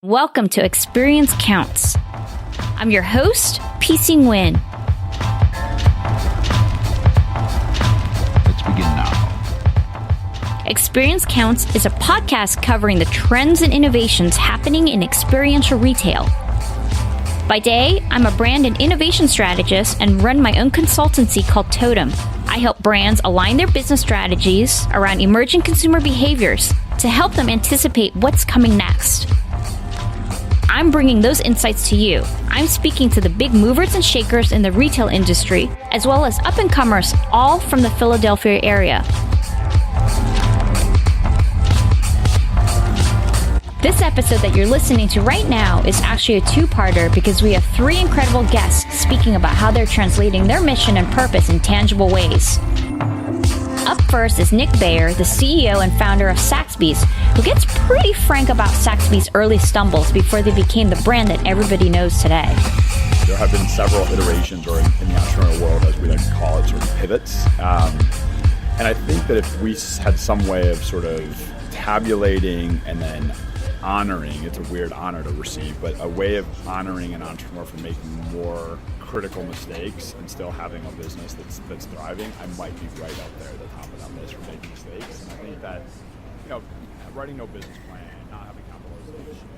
Welcome to Experience Counts. I'm your host, PC Nguyen. Let's begin now. Experience Counts is a podcast covering the trends and innovations happening in experiential retail. By day, I'm a brand and innovation strategist and run my own consultancy called Totem. I help brands align their business strategies around emerging consumer behaviors to help them anticipate what's coming next. I'm bringing those insights to you. I'm speaking to the big movers and shakers in the retail industry, as well as up-and-comers, all from the Philadelphia area. This episode that you're listening to right now is actually a two-parter because we have three incredible guests speaking about how they're translating their mission and purpose in tangible ways. Up first is Nick Bayer, the CEO and founder of Saxbys, who gets pretty frank about Saxbys' early stumbles before they became the brand that everybody knows today. There have been several iterations, or in the entrepreneurial world, as we like to call it, sort of pivots. And I think that if we had some way of sort of tabulating and then honoring, it's a weird honor to receive, but a way of honoring an entrepreneur for making more critical mistakes and still having a business that's thriving, I might be right up there at the top of that list for making mistakes. And I think that, writing no business plan, not having capitalization.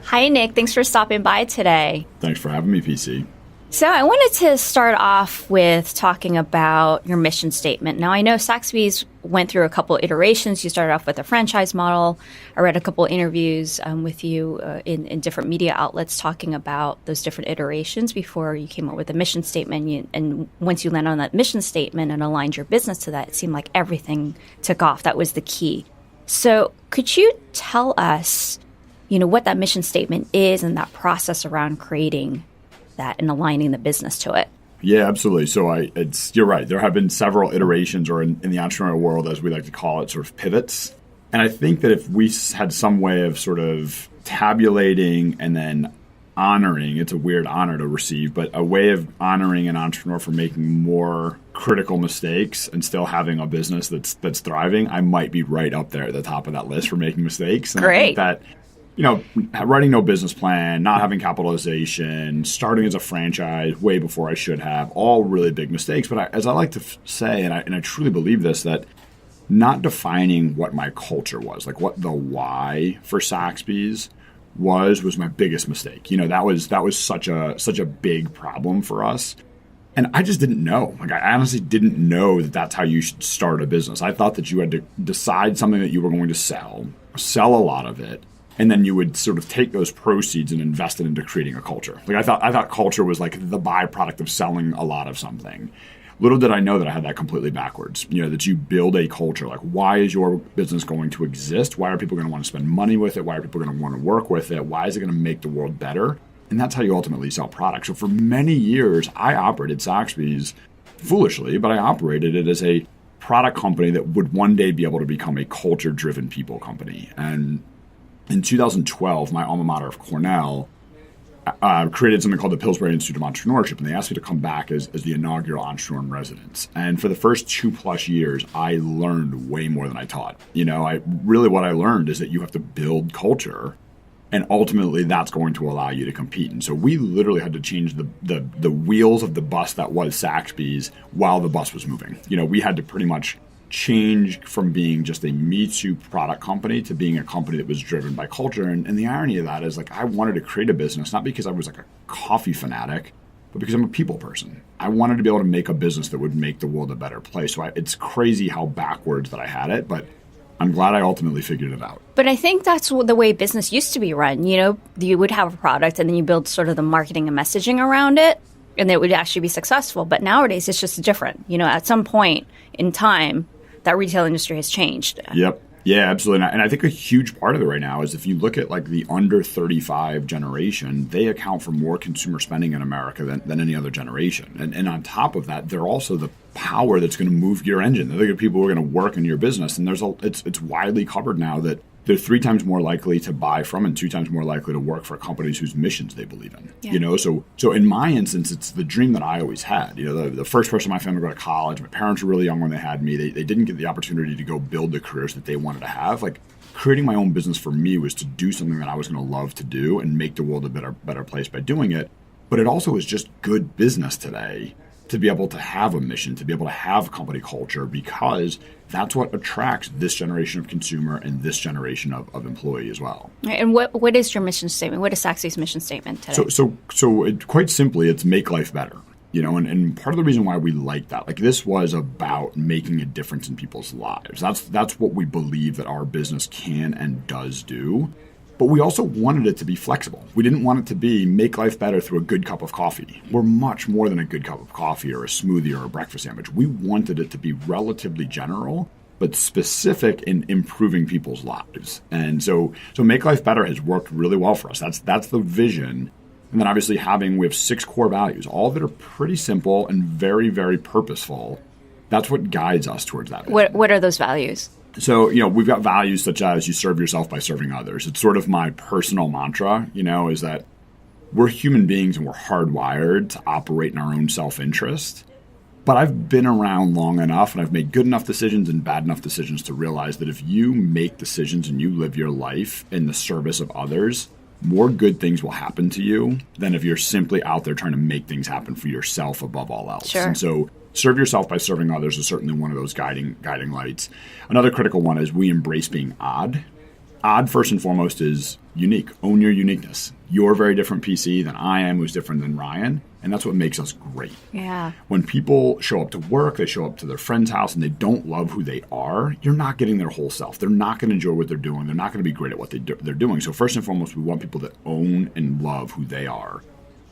Hi, Nick. Thanks for stopping by today. Thanks for having me, PC. So I wanted to start off with talking about your mission statement. Now, I know Saxbys went through a couple iterations. You started off with a franchise model. I read a couple interviews with you in different media outlets talking about those different iterations before you came up with a mission statement. And once you landed on that mission statement and aligned your business to that, it seemed like everything took off. That was the key. So could you tell us, what that mission statement is and that process around creating that and aligning the business to it? Yeah, absolutely. So you're right. There have been several iterations, or in the entrepreneurial world, as we like to call it, sort of pivots. And I think that if we had some way of sort of tabulating and then honoring, it's a weird honor to receive, but a way of honoring an entrepreneur for making more critical mistakes and still having a business that's thriving, I might be right up there at the top of that list for making mistakes. And Great. I think that writing no business plan, not having capitalization, starting as a franchise way before I should have, all really big mistakes. But as I like to say, and I truly believe this, that not defining what my culture was, like what the why for Saxbys was my biggest mistake. That was such a big problem for us. And I just didn't know. I honestly didn't know that that's how you should start a business. I thought that you had to decide something that you were going to sell a lot of it, and then you would sort of take those proceeds and invest it into creating a culture. I thought culture was like the byproduct of selling a lot of something. Little did I know that I had that completely backwards. That you build a culture. Like, why is your business going to exist? Why are people going to want to spend money with it? Why are people going to want to work with it? Why is it going to make the world better? And that's how you ultimately sell products. So for many years, I operated Saxbys foolishly, but I operated it as a product company that would one day be able to become a culture-driven people company. And in 2012, my alma mater of Cornell created something called the Pillsbury Institute of Entrepreneurship, and they asked me to come back as the inaugural entrepreneur in residence. And for the first 2+ years, I learned way more than I taught. What I learned is that you have to build culture, and ultimately that's going to allow you to compete. And so we literally had to change the wheels of the bus that was Saxbys while the bus was moving. We had to pretty much change from being just a Me Too product company to being a company that was driven by culture. And the irony of that is, I wanted to create a business, not because I was a coffee fanatic, but because I'm a people person. I wanted to be able to make a business that would make the world a better place. So it's crazy how backwards that I had it, but I'm glad I ultimately figured it out. But I think that's the way business used to be run. You would have a product and then you build sort of the marketing and messaging around it, and it would actually be successful. But nowadays it's just different. At some point in time, that retail industry has changed. Yep. Yeah, absolutely. And I think a huge part of it right now is if you look at the under 35 generation, they account for more consumer spending in America than any other generation. And on top of that, they're also the power that's going to move your engine. They're the people who are going to work in your business. And it's widely covered now that they're 3 times more likely to buy from and 2 times more likely to work for companies whose missions they believe in. Yeah. So in my instance, it's the dream that I always had. The first person in my family to go to college. My parents were really young when they had me. They didn't get the opportunity to go build the careers that they wanted to have. creating my own business for me was to do something that I was going to love to do and make the world a better place by doing it. But it also is just good business today to be able to have a mission, to be able to have company culture, because that's what attracts this generation of consumer and this generation of employee as well. And what is your mission statement? What is Saxbys' mission statement today? So quite simply, it's make life better. And part of the reason why we like that, like this was about making a difference in people's lives. That's what we believe that our business can and does do. But we also wanted it to be flexible. We didn't want it to be make life better through a good cup of coffee. We're much more than a good cup of coffee or a smoothie or a breakfast sandwich. We wanted it to be relatively general, but specific in improving people's lives. And so make life better has worked really well for us. That's the vision. And then obviously we have 6 core values, all that are pretty simple and very, very purposeful. That's what guides us towards that. What are those values? So, we've got values such as you serve yourself by serving others. It's sort of my personal mantra, is that we're human beings and we're hardwired to operate in our own self-interest. But I've been around long enough and I've made good enough decisions and bad enough decisions to realize that if you make decisions and you live your life in the service of others, more good things will happen to you than if you're simply out there trying to make things happen for yourself above all else. Sure. And so serve yourself by serving others is certainly one of those guiding lights. Another critical one is we embrace being odd. Odd, first and foremost, is unique. Own your uniqueness. You're a very different PC than I am, who's different than Ryan. And that's what makes us great. Yeah. When people show up to work, they show up to their friend's house, and they don't love who they are, you're not getting their whole self. They're not going to enjoy what they're doing. They're not going to be great at what they're doing. So first and foremost, we want people that own and love who they are.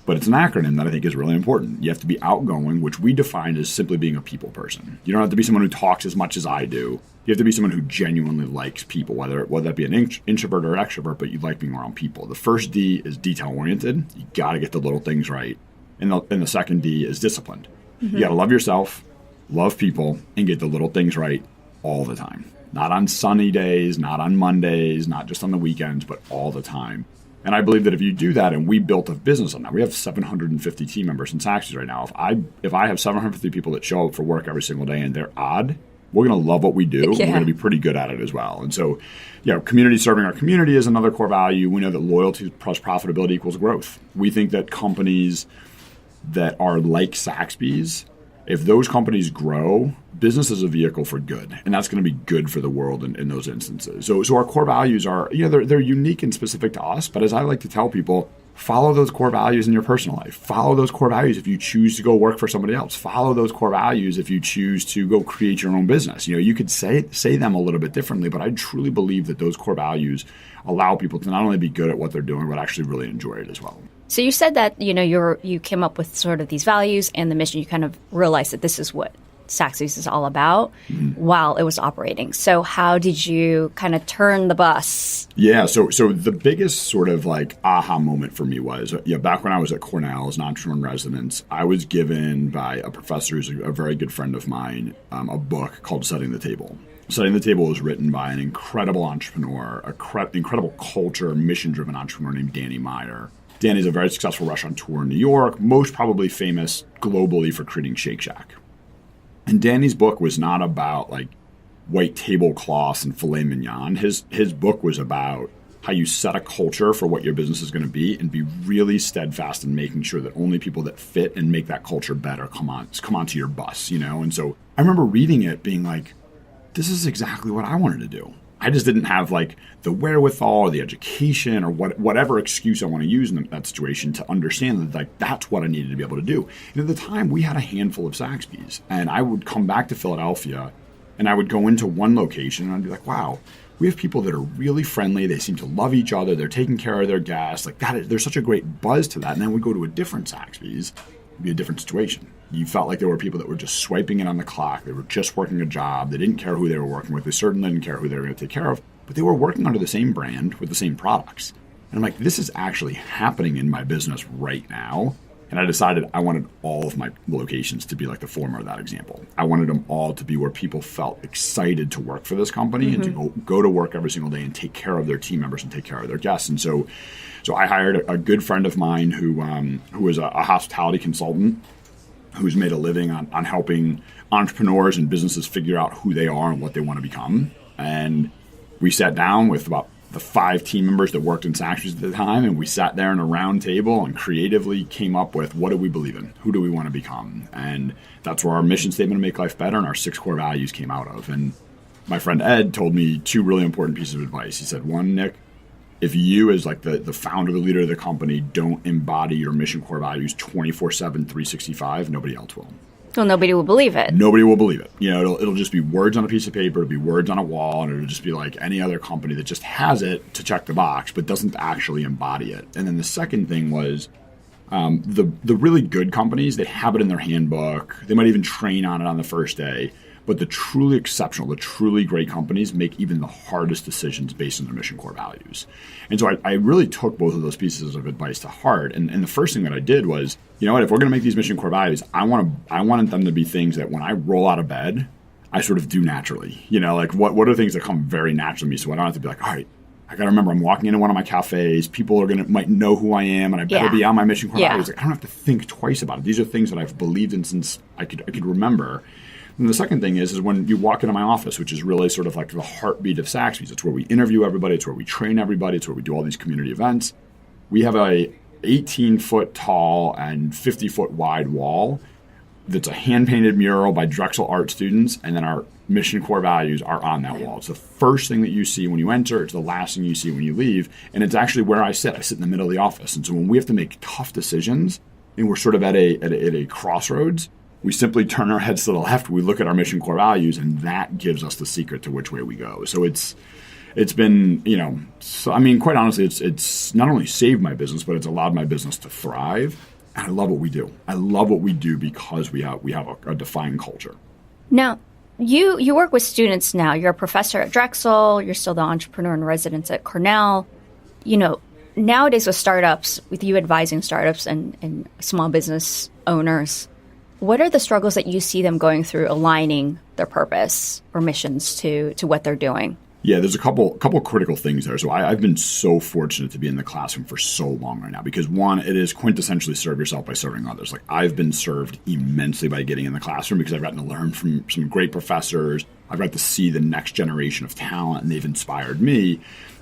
But it's an acronym that I think is really important. You have to be outgoing, which we define as simply being a people person. You don't have to be someone who talks as much as I do. You have to be someone who genuinely likes people, whether that be an introvert or an extrovert, but you like being around people. The first D is detail-oriented. You got to get the little things right. And the second D is disciplined. Mm-hmm. You got to love yourself, love people, and get the little things right all the time. Not on sunny days, not on Mondays, not just on the weekends, but all the time. And I believe that if you do that, and we built a business on that, we have 750 team members in Saxbys right now. If I have 750 people that show up for work every single day and they're odd, we're going to love what we do. Yeah. We're going to be pretty good at it as well. And so, community serving our community is another core value. We know that loyalty plus profitability equals growth. We think that companies that are like Saxbys, if those companies grow, business is a vehicle for good, and that's going to be good for the world in those instances. So our core values are, they're unique and specific to us, but as I like to tell people, follow those core values in your personal life. Follow those core values if you choose to go work for somebody else. Follow those core values if you choose to go create your own business. You could say them a little bit differently, but I truly believe that those core values allow people to not only be good at what they're doing, but actually really enjoy it as well. So you said that, you came up with sort of these values and the mission. You kind of realized that this is what Saxbys is all about while it was operating. So how did you kind of turn the bus? Yeah, so the biggest sort of like aha moment for me was, back when I was at Cornell as an entrepreneur in residence, I was given by a professor who's a very good friend of mine, a book called Setting the Table. Setting the Table was written by an incredible entrepreneur, incredible culture, mission-driven entrepreneur named Danny Meyer. Danny's a very successful restaurateur in New York, most probably famous globally for creating Shake Shack. And Danny's book was not about like white tablecloths and filet mignon. His book was about how you set a culture for what your business is going to be and be really steadfast in making sure that only people that fit and make that culture better come onto your bus, And so I remember reading it being like, this is exactly what I wanted to do. I just didn't have like the wherewithal or the education or whatever excuse I want to use in that situation to understand that like that's what I needed to be able to do. And at the time, we had a handful of Saxbys, and I would come back to Philadelphia, and I would go into one location, and I'd be like, wow, we have people that are really friendly. They seem to love each other. They're taking care of their guests. Like there's such a great buzz to that. And then we go to a different Saxbys, it'd be a different situation. You felt like there were people that were just swiping in on the clock. They were just working a job. They didn't care who they were working with. They certainly didn't care who they were going to take care of. But they were working under the same brand with the same products. And I'm like, this is actually happening in my business right now. And I decided I wanted all of my locations to be like the former of that example. I wanted them all to be where people felt excited to work for this company and to go to work every single day and take care of their team members and take care of their guests. And so I hired a good friend of mine who was a hospitality consultant, who's made a living on helping entrepreneurs and businesses figure out who they are and what they want to become. And We sat down with about the 5 team members that worked in Saxbys at the time, and we sat there in a round table and creatively came up with, what do we believe in? Who do we want to become? And that's where our mission statement to make life better and our 6 core values came out of. And my friend Ed told me 2 really important pieces of advice. He said, one, Nick, if you as like the founder, the leader of the company, don't embody your mission core values 24/7, 365, nobody else will. Well, nobody will believe it. Nobody will believe it. It'll just be words on a piece of paper, it'll be words on a wall, and it'll just be like any other company that just has it to check the box, but doesn't actually embody it. And then the second thing was the really good companies, they have it in their handbook. They might even train on it on the first day. But the truly exceptional, the truly great companies make even the hardest decisions based on their mission core values. And so I really took both of those pieces of advice to heart. And the first thing that I did was, you know what, if we're going to make these mission core values, I wanted them to be things that when I roll out of bed, I sort of do naturally. Like what are things that come very naturally to me, so I don't have to be like, all right, I got to remember I'm walking into one of my cafes, people might know who I am, and I better be on my mission core values. Like, I don't have to think twice about it. These are things that I've believed in since I could remember. And the second thing is when you walk into my office, which is really sort of like the heartbeat of Saxbys. It's where we interview everybody. It's where we train everybody. It's where we do all these community events. We have a 18-foot tall and 50-foot wide wall that's a hand-painted mural by Drexel art students, and then our mission core values are on that wall. It's the first thing that you see when you enter. It's the last thing you see when you leave, and it's actually where I sit. I sit in the middle of the office. And so when we have to make tough decisions, and we're sort of at a crossroads, we simply turn our heads to the left, we look at our mission core values, and that gives us the secret to which way we go. So it's been, quite honestly, it's not only saved my business, but it's allowed my business to thrive. And I love what we do. I love what we do because we have a defined culture. Now, you work with students now. You're a professor at Drexel. You're still the entrepreneur in residence at Cornell. Nowadays with startups, with you advising startups and small business owners, what are the struggles that you see them going through aligning their purpose or missions to what they're doing? Yeah, there's a couple critical things there. So I've been so fortunate to be in the classroom for so long right now because, one, it is quintessentially serve yourself by serving others. Like, I've been served immensely by getting in the classroom because I've gotten to learn from some great professors. I've got to see the next generation of talent, and they've inspired me.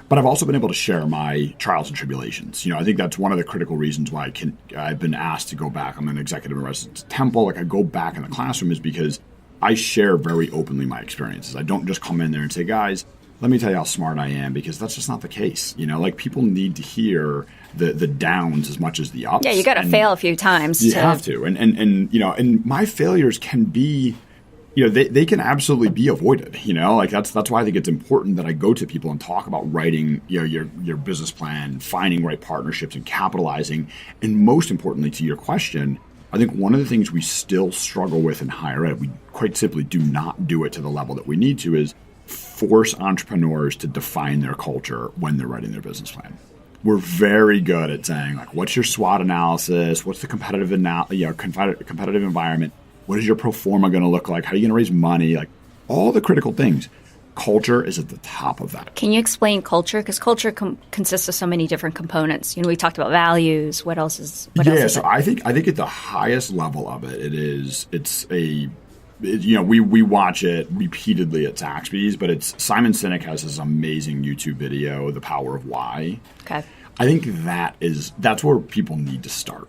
But I've also been able to share my trials and tribulations. I think that's one of the critical reasons why I've been asked to go back. I'm an executive in residence at Temple. Like, I go back in the classroom is because I share very openly my experiences. I don't just come in there and say, guys, let me tell you how smart I am, because that's just not the case. People need to hear the downs as much as the ups. Yeah, you got to fail a few times. You have to. And my failures can be, they can absolutely be avoided. That's why I think it's important that I go to people and talk about writing, your business plan, finding right partnerships, and capitalizing. And most importantly, to your question, I think one of the things we still struggle with in higher ed, we quite simply do not do it to the level that we need to, is force entrepreneurs to define their culture when they're writing their business plan. We're very good at saying, like, what's your SWOT analysis? What's the competitive environment? What is your pro forma going to look like? How are you going to raise money? Like, all the critical things. Culture is at the top of that. Can you explain culture? Because culture consists of so many different components. We talked about values. What else is? So I think at the highest level of it, we watch it repeatedly at Saxbys, but it's Simon Sinek has this amazing YouTube video, The Power of Why. Okay. I think that's where people need to start.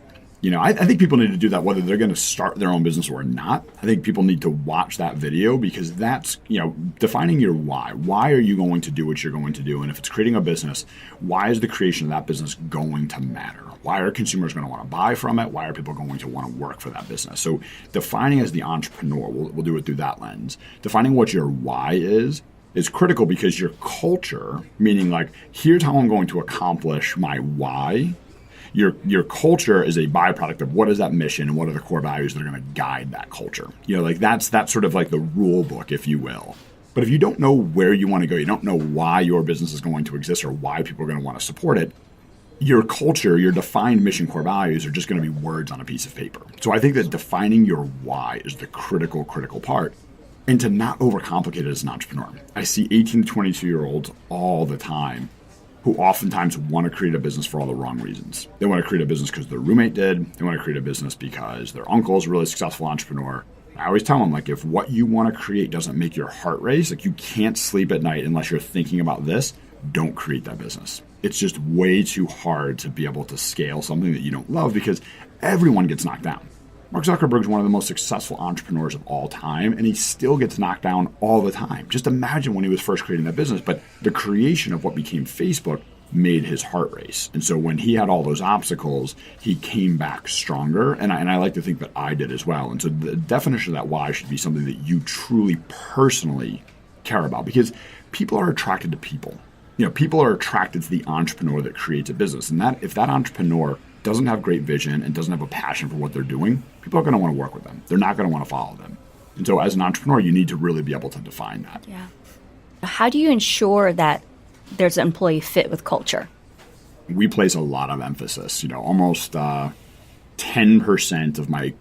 I think people need to do that whether they're going to start their own business or not. I think people need to watch that video because that's, defining your why. Why are you going to do what you're going to do? And if it's creating a business, why is the creation of that business going to matter? Why are consumers going to want to buy from it? Why are people going to want to work for that business? So defining as the entrepreneur, we'll do it through that lens. Defining what your why is critical because your culture, meaning like, here's how I'm going to accomplish my why. Your culture is a byproduct of what is that mission and what are the core values that are going to guide that culture. That's sort of like the rule book, if you will. But if you don't know where you want to go, you don't know why your business is going to exist or why people are going to want to support it, your culture, your defined mission core values are just going to be words on a piece of paper. So I think that defining your why is the critical part. And to not overcomplicate it as an entrepreneur. I see 18 to 22-year-olds all the time who oftentimes want to create a business for all the wrong reasons. They want to create a business because their roommate did. They want to create a business because their uncle is a really successful entrepreneur. I always tell them, like, if what you want to create doesn't make your heart race, like you can't sleep at night unless you're thinking about this, don't create that business. It's just way too hard to be able to scale something that you don't love because everyone gets knocked down. Mark Zuckerberg's one of the most successful entrepreneurs of all time, and he still gets knocked down all the time. Just imagine when he was first creating that business, but the creation of what became Facebook made his heart race. And so when he had all those obstacles, he came back stronger. And I like to think that I did as well. And so the definition of that why should be something that you truly personally care about, because people are attracted to people. People are attracted to the entrepreneur that creates a business. And that if that entrepreneur doesn't have great vision and doesn't have a passion for what they're doing, people are going to want to work with them. They're not going to want to follow them. And so as an entrepreneur, you need to really be able to define that. Yeah. How do you ensure that there's an employee fit with culture? We place a lot of emphasis, almost 10% of my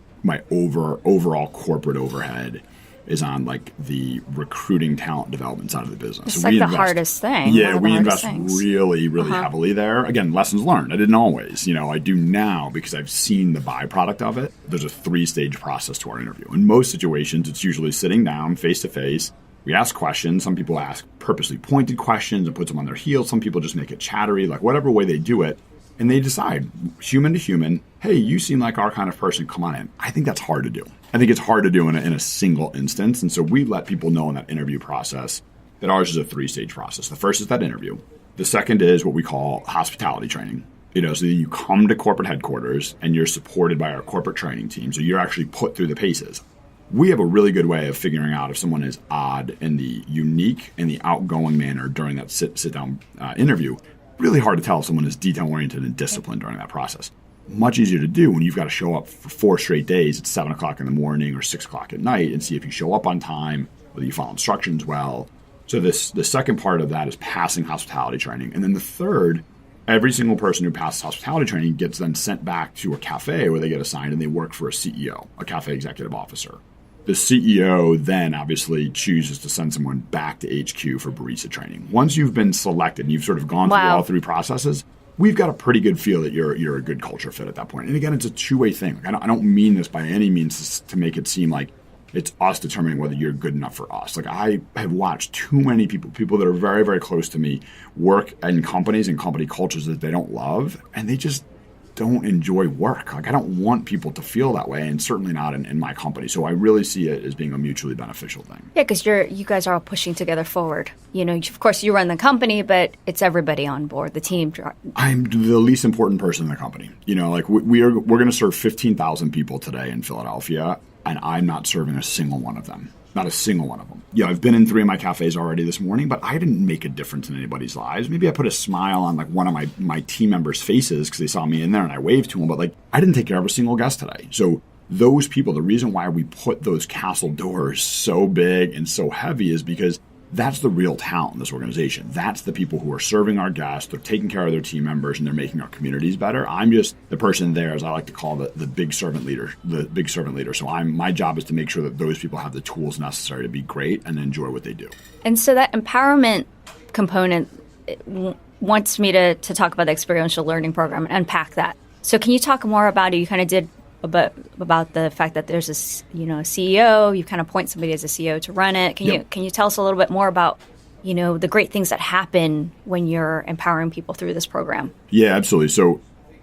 overall corporate overhead is on like the recruiting talent development side of the business. It's so like the hardest thing. Yeah, we invest really heavily there. Again, lessons learned. I didn't always, I do now because I've seen the byproduct of it. There's a 3-stage process to our interview. In most situations, it's usually sitting down face to face. We ask questions. Some people ask purposely pointed questions and puts them on their heels. Some people just make it chattery, like whatever way they do it. And they decide, human to human, hey, you seem like our kind of person, come on in. I think that's hard to do. I think it's hard to do in a single instance. And so we let people know in that interview process that ours is a 3-stage process. The first is that interview. The second is what we call hospitality training. So you come to corporate headquarters and you're supported by our corporate training team. So you're actually put through the paces. We have a really good way of figuring out if someone is odd in the unique and the outgoing manner during that sit-down interview. Really hard to tell if someone is detail-oriented and disciplined during that process. Much easier to do when you've got to show up for 4 straight days at 7 o'clock in the morning or 6 o'clock at night and see if you show up on time, whether you follow instructions well. So the second part of that is passing hospitality training. And then the third, every single person who passes hospitality training gets then sent back to a cafe where they get assigned and they work for a CEO, a cafe executive officer. The CEO then obviously chooses to send someone back to HQ for barista training. Once you've been selected and you've sort of gone through all 3 processes, we've got a pretty good feel that you're a good culture fit at that point. And again, it's a two-way thing. Like, I don't mean this by any means to make it seem like it's us determining whether you're good enough for us. Like, I have watched too many people that are very, very close to me work in companies and company cultures that they don't love, and they just don't enjoy work. Like, I don't want people to feel that way, and certainly not in my company. So I really see it as being a mutually beneficial thing. Yeah, because you guys are all pushing together forward. Of course, you run the company, but it's everybody on board, the team. I'm the least important person in the company. Like we're going to serve 15,000 people today in Philadelphia, and I'm not serving a single one of them. Not a single one of them. I've been in 3 of my cafes already this morning, but I didn't make a difference in anybody's lives. Maybe I put a smile on like one of my team members' faces because they saw me in there and I waved to them, but like I didn't take care of a single guest today. So those people, the reason why we put those castle doors so big and so heavy is because that's the real talent in this organization. That's the people who are serving our guests. They're taking care of their team members and they're making our communities better. I'm just the person there, as I like to call the big servant leader, So my job is to make sure that those people have the tools necessary to be great and enjoy what they do. And so that empowerment component wants me to talk about the experiential learning program and unpack that. So can you talk more about it? You kind of did about the fact that there's a CEO, you kind of point somebody as a CEO to run it. Can you tell us a little bit more about, the great things that happen when you're empowering people through this program? Yeah, absolutely. So,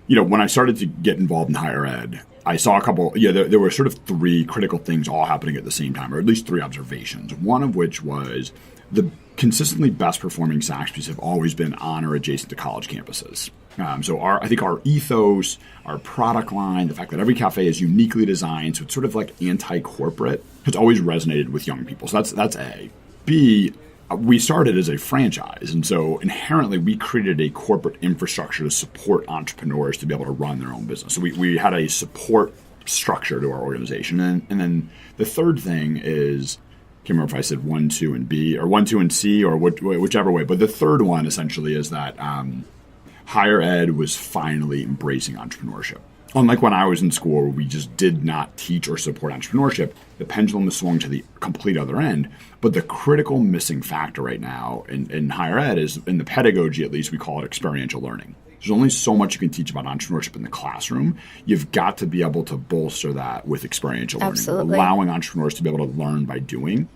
when I started to get involved in higher ed, I saw a couple, there were sort of 3 critical things all happening at the same time, or at least 3 observations. One of which was the consistently best performing Saxbys have always been on or adjacent to college campuses. So I think our ethos, our product line, the fact that every cafe is uniquely designed, so it's sort of like anti-corporate, it's always resonated with young people. So that's A. B, we started as a franchise, and so inherently we created a corporate infrastructure to support entrepreneurs to be able to run their own business. So we had a support structure to our organization. And then the third thing is, I can't remember if I said 1, 2, and B, or 1, 2, and C, or whichever way, but the third one essentially is that higher ed was finally embracing entrepreneurship. Unlike when I was in school where we just did not teach or support entrepreneurship, the pendulum has swung to the complete other end. But the critical missing factor right now in higher ed is, in the pedagogy at least, we call it experiential learning. There's only so much you can teach about entrepreneurship in the classroom. You've got to be able to bolster that with experiential learning, Absolutely. allowing entrepreneurs to be able to learn by doing.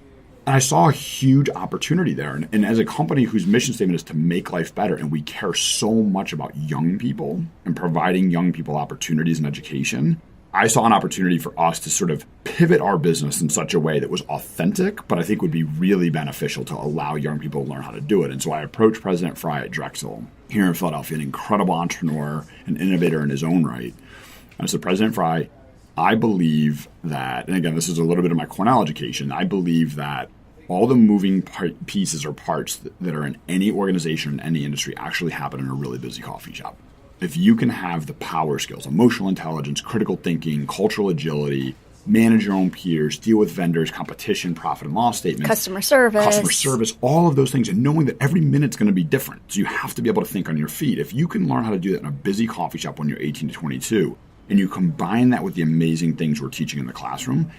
And I saw a huge opportunity there. And as a company whose mission statement is to make life better, and we care so much about young people and providing young people opportunities in education, I saw an opportunity for us to sort of pivot our business in such a way that was authentic, but I think would be really beneficial to allow young people to learn how to do it. And so I approached President Fry at Drexel here in Philadelphia, an incredible entrepreneur and innovator in his own right. And I said, President Fry, I believe that, and again, this is a little bit of my Cornell education, I believe that all the moving pieces or parts that are in any organization, in any industry, actually happen in a really busy coffee shop. If you can have the power skills, emotional intelligence, critical thinking, cultural agility, manage your own peers, deal with vendors, competition, profit and loss statements, Customer service, all of those things, and knowing that every minute's going to be different. So you have to be able to think on your feet. If you can learn how to do that in a busy coffee shop when you're 18 to 22, and you combine that with the amazing things we're teaching in the classroom,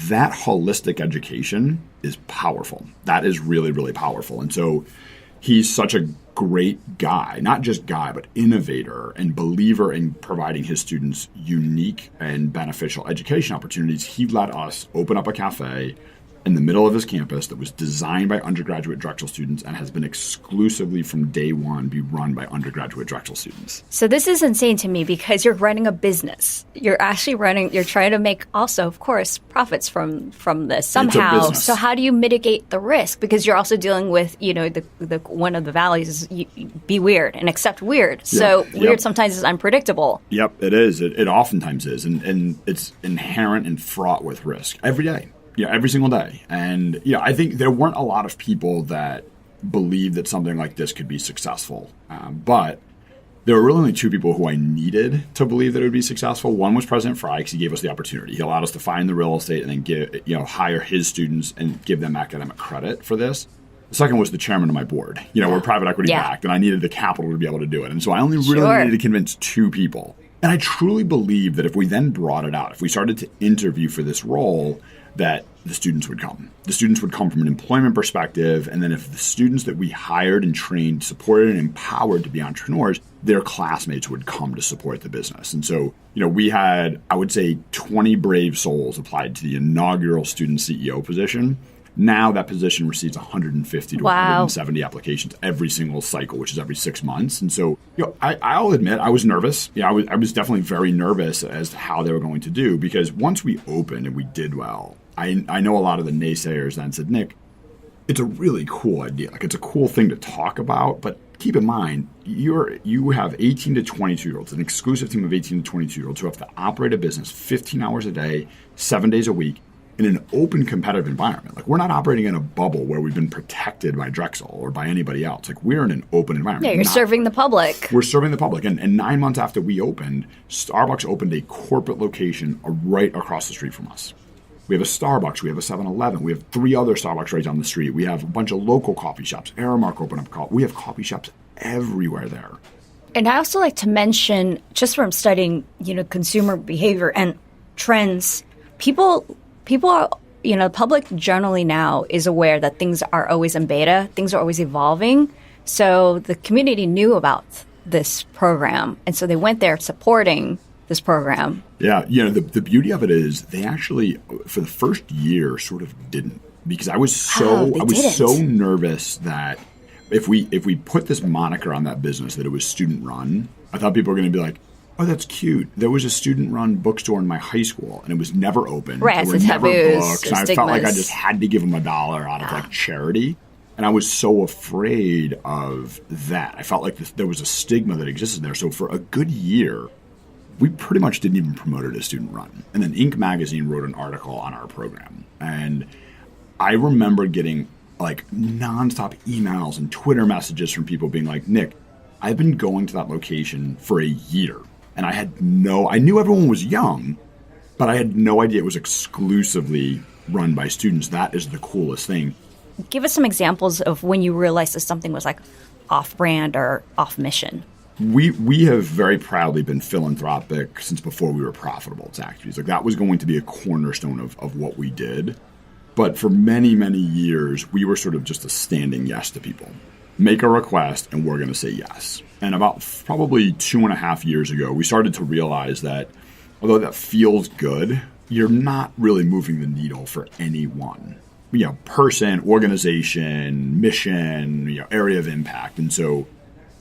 that holistic education is powerful. That is really, really powerful. And so he's such a great guy, not just guy, but innovator and believer in providing his students unique and beneficial education opportunities. He let us open up a cafe in the middle of his campus that was designed by undergraduate Drexel students and has been exclusively from day one be run by undergraduate Drexel students. So this is insane to me because you're running a business. You're trying to make also, of course, profits from this somehow. So how do you mitigate the risk? Because you're also dealing with, the one of the values is be weird and accept weird. So weird sometimes is unpredictable. Yep, it is. It oftentimes is. And it's inherent and fraught with risk every day. Yeah, every single day. And I think there weren't a lot of people that believed that something like this could be successful. But there were really only two people who I needed to believe that it would be successful. One was President Fry, because he gave us the opportunity. He allowed us to find the real estate and then hire his students and give them academic credit for this. The second was the chairman of my board. We're private equity backed, and I needed the capital to be able to do it. And so I only really needed to convince two people. And I truly believe that if we then brought it out, if we started to interview for this role, that the students would come. The students would come from an employment perspective, and then if the students that we hired and trained, supported and empowered to be entrepreneurs, their classmates would come to support the business. And so, we had, I would say, 20 brave souls applied to the inaugural student CEO position. Now that position receives 150 to 170 applications every single cycle, which is every 6 months. And so, I'll admit I was nervous. I was definitely very nervous as to how they were going to do, because once we opened and we did well, I know a lot of the naysayers then said, Nick, it's a really cool idea. Like, it's a cool thing to talk about, but keep in mind, you have 18 to 22-year-olds, an exclusive team of 18 to 22-year-olds who have to operate a business 15 hours a day, 7 days a week, in an open competitive environment. Like, we're not operating in a bubble where we've been protected by Drexel or by anybody else. Like, we're in an open environment. Yeah, you're serving the public. We're serving the public. And 9 months after we opened, Starbucks opened a corporate location right across the street from us. We have a Starbucks. We have a 7-Eleven. We have 3 other Starbucks right down the street. We have a bunch of local coffee shops. Aramark opened up we have coffee shops everywhere there. And I also like to mention, just from studying, consumer behavior and trends, people are, the public generally now is aware that things are always in beta, things are always evolving. So the community knew about this program, and so they went there supporting this program. Yeah, the beauty of it is they actually, for the first year, sort of didn't, because I was so nervous that if we put this moniker on that business that it was student run, I thought people were going to be like, oh, that's cute. There was a student-run bookstore in my high school, and it was never open. Right, there were never books, and I felt like I just had to give them $1 out of charity. And I was so afraid of that. I felt like there was a stigma that existed there. So for a good year, we pretty much didn't even promote it as student-run. And then Inc. magazine wrote an article on our program. And I remember getting nonstop emails and Twitter messages from people being like, Nick, I've been going to that location for a year. And I knew everyone was young, but I had no idea it was exclusively run by students. That is the coolest thing. Give us some examples of when you realized that something was off-brand or off-mission. We have very proudly been philanthropic since before we were profitable at Saxbys. That was going to be a cornerstone of what we did. But for many, many years, we were sort of just a standing yes to people. make a request, and we're going to say yes. And about probably 2.5 years ago, we started to realize that although that feels good, you're not really moving the needle for anyone. Person, organization, mission, area of impact. And so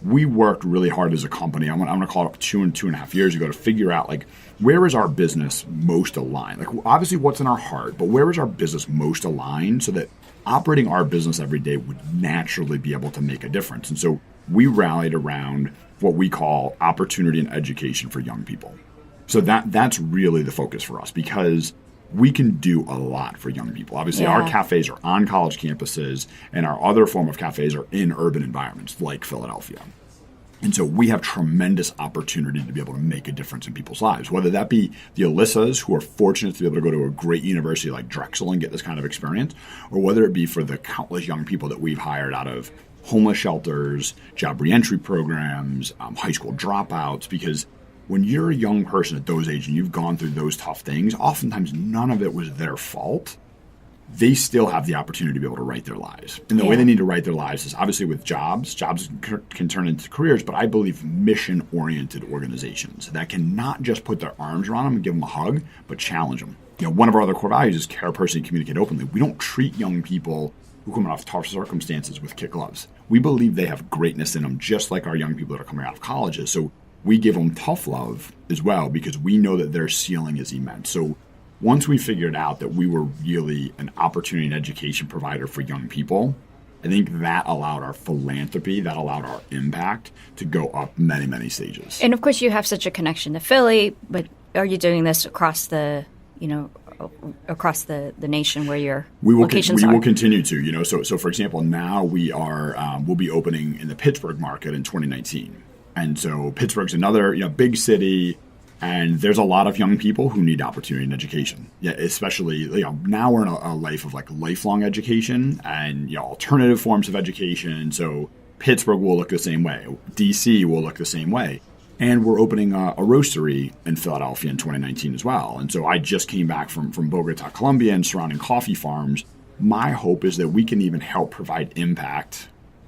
we worked really hard as a company. I'm going to call it 2.5 years ago to figure out where is our business most aligned? Obviously what's in our heart, but where is our business most aligned so that operating our business every day would naturally be able to make a difference. And so we rallied around what we call opportunity and education for young people. So that's really the focus for us because we can do a lot for young people. Obviously, our cafes are on college campuses, and our other form of cafes are in urban environments like Philadelphia. And so we have tremendous opportunity to be able to make a difference in people's lives, whether that be the Alyssas who are fortunate to be able to go to a great university like Drexel and get this kind of experience, or whether it be for the countless young people that we've hired out of homeless shelters, job reentry programs, high school dropouts, because when you're a young person at those ages and you've gone through those tough things, oftentimes none of it was their fault. They still have the opportunity to be able to write their lives. And the way they need to write their lives is obviously with jobs. Jobs can turn into careers, but I believe mission-oriented organizations that can not just put their arms around them and give them a hug, but challenge them. One of our other core values is care, person, and communicate openly. We don't treat young people who come out of tough circumstances with kid gloves. We believe they have greatness in them, just like our young people that are coming out of colleges. So we give them tough love as well because we know that their ceiling is immense. So once we figured out that we were really an opportunity and education provider for young people, I think that allowed our philanthropy, that allowed our impact to go up many, many stages. And of course, you have such a connection to Philly, but are you doing this across the, across the nation where your locations are? We will continue to, So for example, now we'll be opening in the Pittsburgh market in 2019. And so Pittsburgh's another, big city, and there's a lot of young people who need opportunity and education. Yeah, especially, now we're in a life of lifelong education and, alternative forms of education. So Pittsburgh will look the same way. DC will look the same way. And we're opening a roastery in Philadelphia in 2019 as well. And so I just came back from Bogota, Colombia, and surrounding coffee farms. My hope is that we can even help provide impact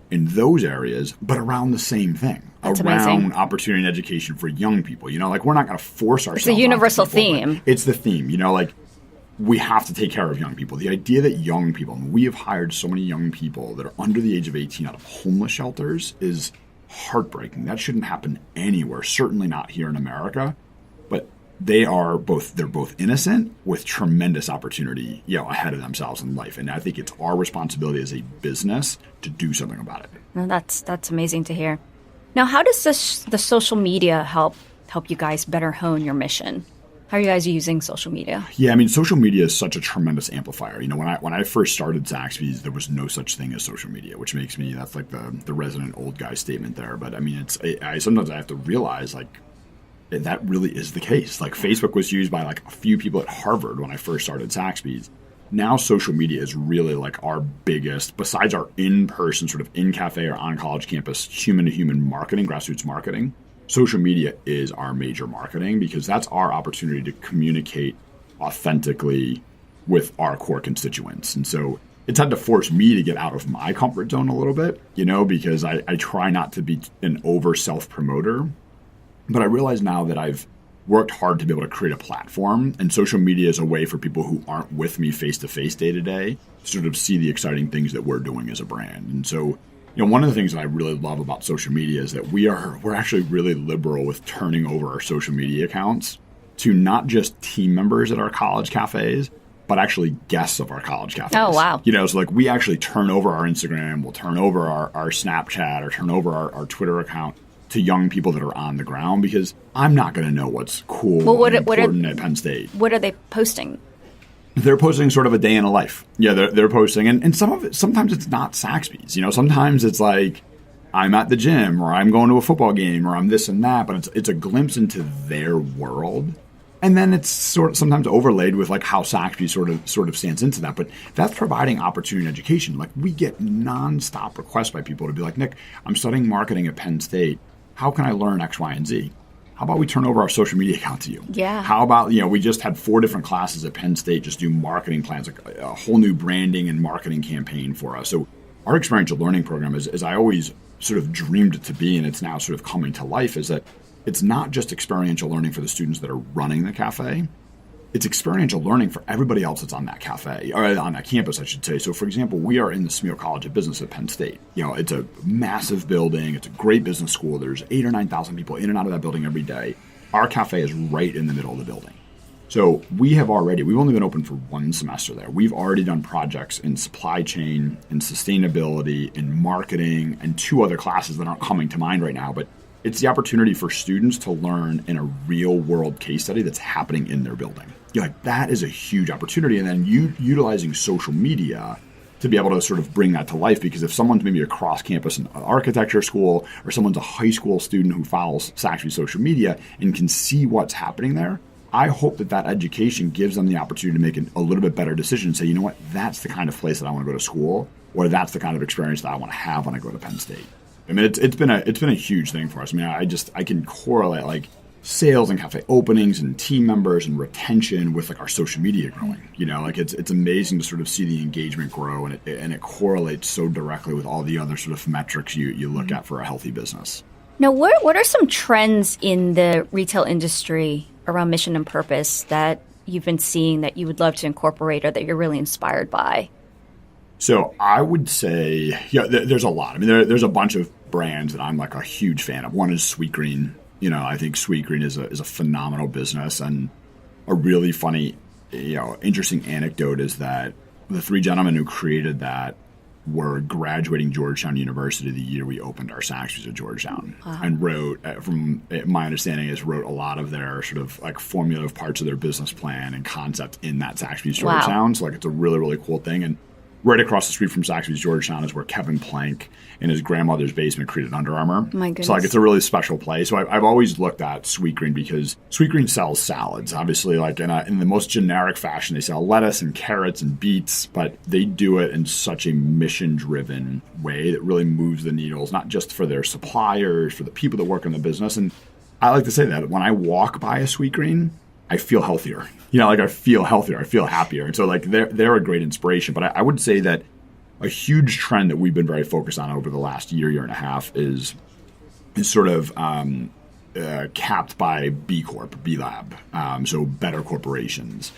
in those areas, but around the same thing. That's around amazing. Opportunity and education for young people. We're not going to force ourselves. It's a universal onto people, theme. It's the theme. We have to take care of young people. The idea that young people, and we have hired so many young people that are under the age of 18 out of homeless shelters is heartbreaking. That shouldn't happen anywhere, certainly not here in America. But they're both innocent with tremendous opportunity, ahead of themselves in life. And I think it's our responsibility as a business to do something about it. No, that's amazing to hear. Now, how does the social media help you guys better hone your mission? How are you guys using social media? Yeah, social media is such a tremendous amplifier. When I first started Saxbys, there was no such thing as social media, which makes me, that's like the resident old guy statement there. But sometimes I have to realize that really is the case. Facebook was used by a few people at Harvard when I first started Saxbys. Now social media is really our biggest, besides our in-person sort of in-cafe or on-college campus, human-to-human marketing, grassroots marketing. Social media is our major marketing because that's our opportunity to communicate authentically with our core constituents. And so it's had to force me to get out of my comfort zone a little bit, because I try not to be an over self-promoter. But I realize now that I've worked hard to be able to create a platform, and social media is a way for people who aren't with me face-to-face day-to-day to sort of see the exciting things that we're doing as a brand. And so, one of the things that I really love about social media is that we're actually really liberal with turning over our social media accounts to not just team members at our college cafes, but actually guests of our college cafes. Oh, wow. So we actually turn over our Instagram, we'll turn over our Snapchat, or turn over our Twitter account to young people that are on the ground, because I'm not going to know what's cool and important at Penn State. What are they posting? They're posting sort of a day in a life. Yeah, they're posting. And some of it, sometimes it's not Saxbys. Sometimes it's I'm at the gym, or I'm going to a football game, or I'm this and that, but it's a glimpse into their world. And then it's sometimes overlaid with how Saxbys sort of stands into that. But that's providing opportunity and education. We get nonstop requests by people to be Nick, I'm studying marketing at Penn State. How can I learn X, Y, and Z? How about we turn over our social media account to you? Yeah. How about, we just had 4 different classes at Penn State just do marketing plans, a whole new branding and marketing campaign for us. So our experiential learning program is, as I always sort of dreamed it to be, and it's now sort of coming to life, is that it's not just experiential learning for the students that are running the cafe. It's experiential learning for everybody else that's on that cafe, or on that campus, I should say. So, for example, we are in the Smeal College of Business at Penn State. It's a massive building. It's a great business school. There's 8,000 or 9,000 people in and out of that building every day. Our cafe is right in the middle of the building. So we've only been open for one semester there. We've already done projects in supply chain, in sustainability, in marketing, and 2 other classes that aren't coming to mind right now. But it's the opportunity for students to learn in a real world case study that's happening in their building. That is a huge opportunity. And then utilizing social media to be able to sort of bring that to life, because if someone's maybe across campus in an architecture school, or someone's a high school student who follows Saxbys social media and can see what's happening there, I hope that education gives them the opportunity to make a little bit better decision and say, you know what, that's the kind of place that I want to go to school, or that's the kind of experience that I want to have when I go to Penn State. I mean, it's been a huge thing for us. I mean, I can correlate like sales and cafe openings and team members and retention with like our social media growing. It's amazing to sort of see the engagement grow, and it correlates so directly with all the other sort of metrics you look at for a healthy business. Now, what are some trends in the retail industry around mission and purpose that you've been seeing that you would love to incorporate, or that you're really inspired by? So I would say, there's a lot. I mean, there's a bunch of brands that I'm like a huge fan of. One is Sweetgreen. I think Sweetgreen is a phenomenal business, and a really funny, interesting anecdote is that the 3 gentlemen who created that were graduating Georgetown University the year we opened our Saxbys at Georgetown. Wow. And wrote, from my understanding, wrote a lot of their sort of like formulative parts of their business plan and concept in that Saxbys Georgetown. Wow. So like it's a really, really cool thing. And right across the street from Saxbys Georgetown is where Kevin Plank in his grandmother's basement created Under Armour. My goodness. So like it's a really special place. So I've always looked at Sweetgreen because Sweetgreen sells salads. Obviously, like in the most generic fashion, they sell lettuce and carrots and beets, but they do it in such a mission-driven way that really moves the needles, not just for their suppliers, for the people that work in the business. And I like to say that when I walk by a Sweetgreen, I feel healthier. I feel healthier. I feel happier. And so like they're a great inspiration. But I would say that a huge trend that we've been very focused on over the last year and a half is sort of capped by B Corp, B Lab, so better corporations.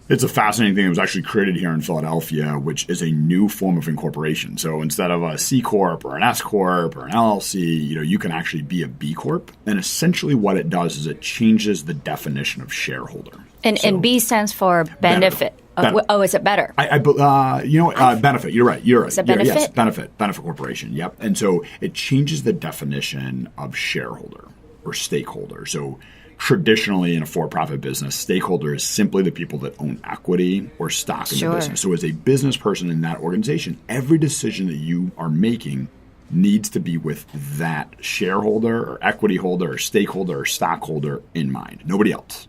It's a fascinating thing. It was actually created here in Philadelphia, which is a new form of incorporation. So instead of a C Corp or an S Corp or an LLC, you can actually be a B Corp. And essentially what it does is it changes the definition of shareholder. And B stands for benefit. Oh, is it better? Benefit. You're right. Is it benefit? Yes, benefit corporation. Yep. And so it changes the definition of shareholder or stakeholder. So traditionally in a for-profit business, stakeholder is simply the people that own equity or stock in the business. So as a business person in that organization, every decision that you are making needs to be with that shareholder or equity holder or stakeholder or stockholder in mind, nobody else.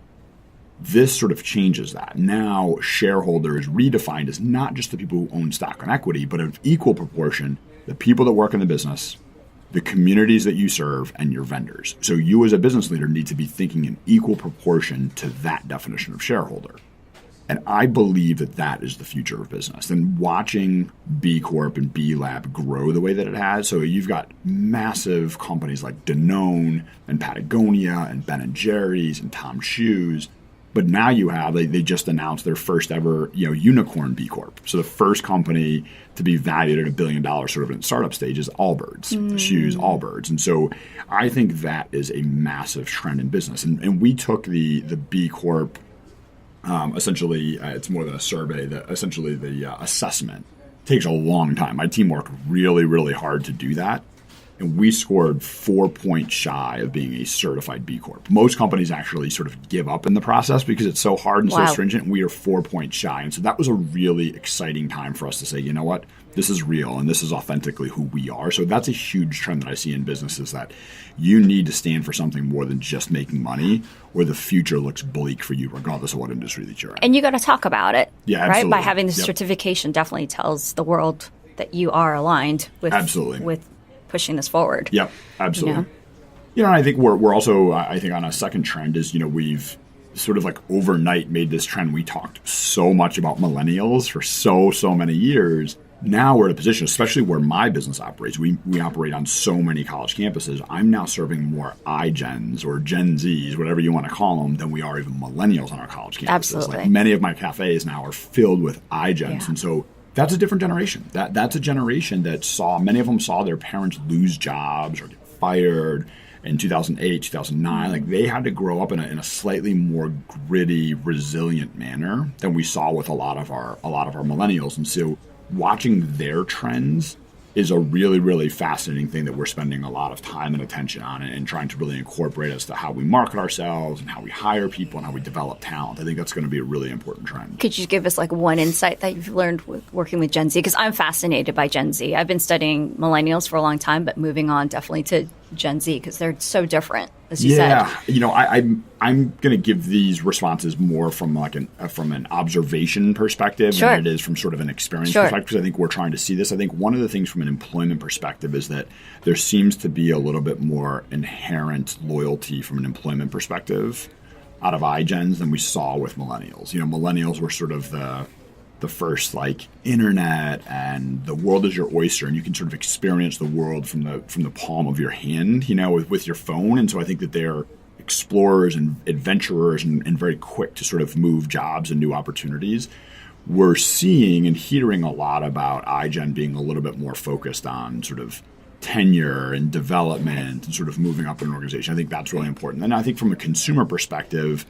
This sort of changes that. Now, shareholder is redefined as not just the people who own stock and equity, but of equal proportion, the people that work in the business, the communities that you serve, and your vendors. So you as a business leader need to be thinking in equal proportion to that definition of shareholder. And I believe that is the future of business. And watching B Corp and B Lab grow the way that it has, so you've got massive companies like Danone and Patagonia and Ben & Jerry's and Tom Shoes. But now you have, they just announced their first ever, unicorn B Corp. So the first company to be valued at $1 billion sort of in startup stage is Allbirds, shoes, Allbirds. And so I think that is a massive trend in business. And we took the B Corp, essentially, it's more than a survey, essentially the assessment takes a long time. My team worked really, really hard to do that. And we scored 4 points shy of being a certified B Corp. Most companies actually sort of give up in the process because it's so hard and so stringent. And we are 4 points shy. And so that was a really exciting time for us to say, you know what, this is real and this is authentically who we are. So that's a huge trend that I see in businesses, that you need to stand for something more than just making money, or the future looks bleak for you regardless of what industry that you're in. And you got to talk about it. Yeah, absolutely. Right? By having the certification definitely tells the world that you are aligned with pushing this forward. Yep, absolutely. And I think we're also, I think on a second trend is, we've sort of like overnight made this trend. We talked so much about millennials for so many years. Now we're in a position, especially where my business operates, we operate on so many college campuses. I'm now serving more iGens or Gen Zs, whatever you want to call them, than we are even millennials on our college campuses. Absolutely. Like many of my cafes now are filled with iGens. Yeah. And so that's a different generation. That's a generation that many of them saw their parents lose jobs or get fired in 2008, 2009. Like they had to grow up in a slightly more gritty, resilient manner than we saw with a lot of our millennials. And so watching their trends is a really, really fascinating thing that we're spending a lot of time and attention on, and trying to really incorporate as to how we market ourselves and how we hire people and how we develop talent. I think that's going to be a really important trend. Could you give us like one insight that you've learned with working with Gen Z? Because I'm fascinated by Gen Z. I've been studying millennials for a long time, but moving on definitely to Gen Z because they're so different, as you said. Yeah, I'm going to give these responses more from from an observation perspective than it is from sort of an experience perspective, because I think we're trying to see this. I think one of the things from an employment perspective is that there seems to be a little bit more inherent loyalty from an employment perspective out of iGens than we saw with millennials. Millennials were sort of the first like internet, and the world is your oyster, and you can sort of experience the world from the palm of your hand, with your phone. And so I think that they're explorers and adventurers and very quick to sort of move jobs and new opportunities. We're seeing and hearing a lot about iGen being a little bit more focused on sort of tenure and development and sort of moving up in an organization. I think that's really important. And I think from a consumer perspective,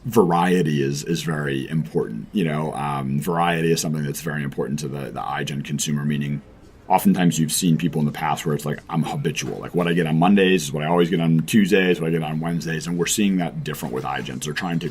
variety is very important. Variety is something that's very important to the iGen consumer, meaning oftentimes you've seen people in the past where it's like, I'm habitual. Like what I get on Mondays is what I always get on Tuesdays, what I get on Wednesdays. And we're seeing that different with iGens. They're trying to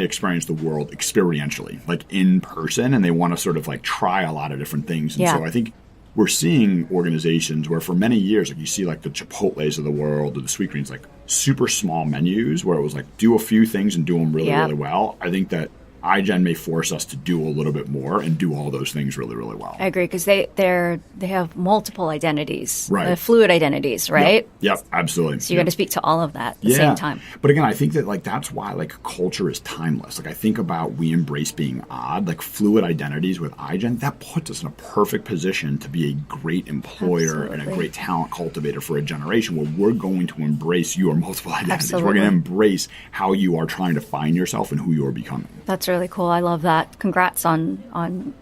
experience the world experientially, like in person, and they want to sort of like try a lot of different things. And so I think we're seeing organizations where for many years, like you see like the Chipotles of the world or the Sweetgreens, like super small menus where it was like do a few things and do them really, really well. I think that iGen may force us to do a little bit more and do all those things really, really well. I agree, because they have multiple identities, right? Fluid identities, right? Yep, absolutely. So you got to speak to all of that at the same time. But again, I think that like that's why like culture is timeless. Like I think about we embrace being odd, like fluid identities with iGen. That puts us in a perfect position to be a great employer and a great talent cultivator for a generation where we're going to embrace your multiple identities. We're going to embrace how you are trying to find yourself and who you are becoming. That's really cool. I love that. Congrats on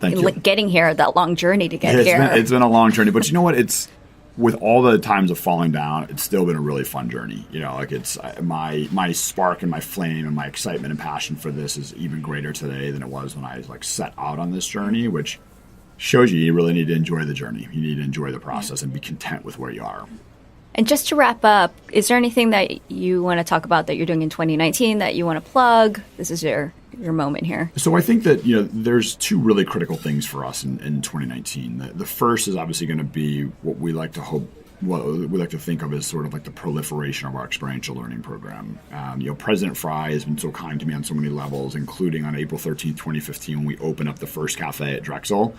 getting here, that long journey to get here. It's been a long journey, but you know what? It's with all the times of falling down, it's still been a really fun journey. It's my spark and my flame and my excitement and passion for this is even greater today than it was when I set out on this journey, which shows you really need to enjoy the journey. You need to enjoy the process and be content with where you are. And just to wrap up, is there anything that you want to talk about that you're doing in 2019 that you want to plug? This is your moment here. So I think that there's two really critical things for us in 2019. The first is obviously going to be what we like to think of as sort of like the proliferation of our experiential learning program. President Fry has been so kind to me on so many levels, including on April 13th, 2015, when we opened up the first cafe at Drexel.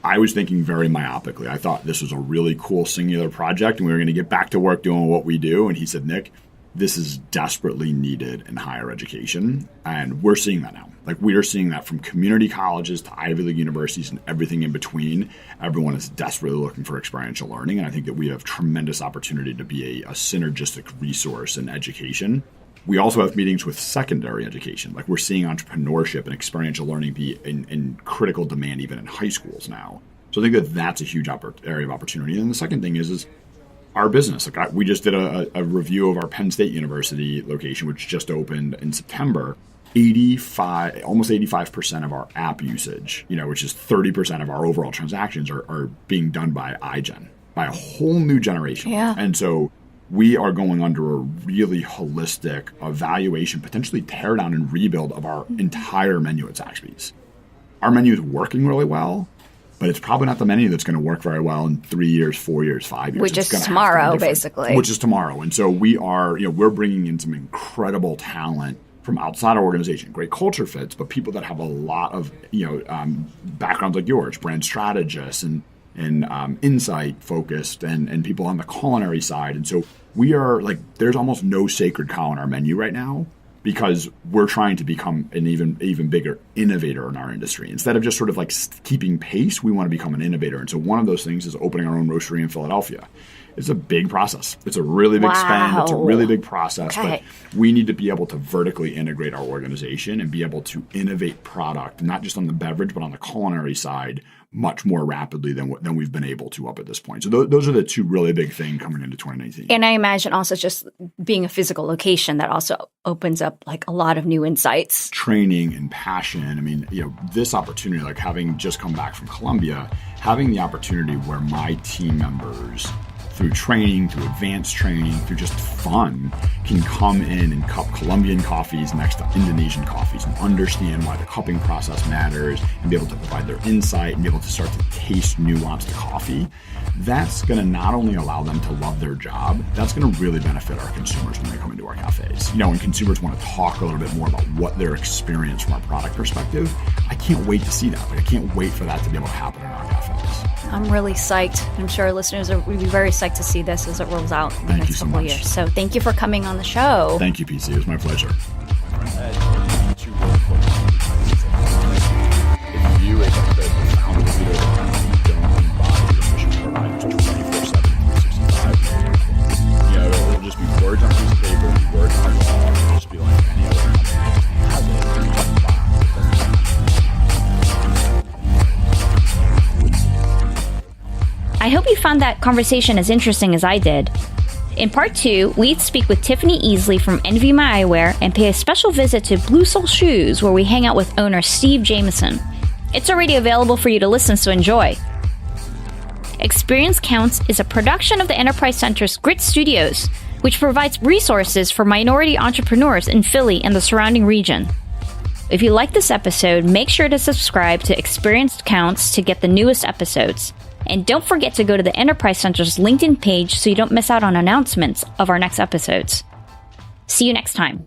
I was thinking very myopically. I thought this was a really cool singular project and we were going to get back to work doing what we do. And he said, Nick, this is desperately needed in higher education. And we're seeing that now. Like we are seeing that from community colleges to Ivy League universities and everything in between. Everyone is desperately looking for experiential learning. And I think that we have tremendous opportunity to be a synergistic resource in education. We also have meetings with secondary education. Like we're seeing entrepreneurship and experiential learning be in critical demand even in high schools now. So I think that that's a huge area of opportunity. And the second thing is our business. Like we just did a review of our Penn State University location, which just opened in September. Almost 85% of our app usage, which is 30% of our overall transactions are being done by iGen, by a whole new generation. Yeah. And so we are going under a really holistic evaluation, potentially tear down and rebuild of our entire menu at Saxbys. Our menu is working really well, but it's probably not the menu that's going to work very well in 3 years, 4 years, 5 years. Which is tomorrow, basically. Which is tomorrow. And so we are, we're bringing in some incredible talent from outside our organization, great culture fits, but people that have a lot of, backgrounds like yours, brand strategists and insight focused and people on the culinary side. And so we are there's almost no sacred cow on our menu right now. because we're trying to become an even bigger innovator in our industry. Instead of just sort of like keeping pace, we want to become an innovator. And so one of those things is opening our own roastery in Philadelphia. It's a big process. It's a really big spend. It's a really big process. Okay. But we need to be able to vertically integrate our organization and be able to innovate product, not just on the beverage, but on the culinary side, much more rapidly than we've been able to up at this point. So those are the two really big things coming into 2019. And I imagine also just being a physical location that also opens up like a lot of new insights. Training and passion. I mean, this opportunity, like having just come back from Colombia, having the opportunity where my team members, through training, through advanced training, through just fun, can come in and cup Colombian coffees next to Indonesian coffees and understand why the cupping process matters and be able to provide their insight and be able to start to taste nuanced coffee. That's going to not only allow them to love their job, that's going to really benefit our consumers when they come into our cafes. When consumers want to talk a little bit more about what their experience from a product perspective, I can't wait to see that. I can't wait for that to be able to happen in our cafes. I'm really psyched. I'm sure our listeners will be very psyched to see this as it rolls out in the next couple of years. So thank you for coming on the show. Thank you, PC. It was my pleasure. If you, as the founder leader of the company, don't embody your mission to provide 24/7, 365, it'll just be words on a piece of paper, words on a wall, it'll just be like any other company has it. I hope you found that conversation as interesting as I did. In part 2, we speak with Tiffany Easley from Envy My Eyewear and pay a special visit to Blue Soul Shoes, where we hang out with owner Steve Jameson. It's already available for you to listen, so enjoy. Experience Counts is a production of the Enterprise Center's Grit Studios, which provides resources for minority entrepreneurs in Philly and the surrounding region. If you like this episode, make sure to subscribe to Experience Counts to get the newest episodes. And don't forget to go to the Enterprise Center's LinkedIn page so you don't miss out on announcements of our next episodes. See you next time.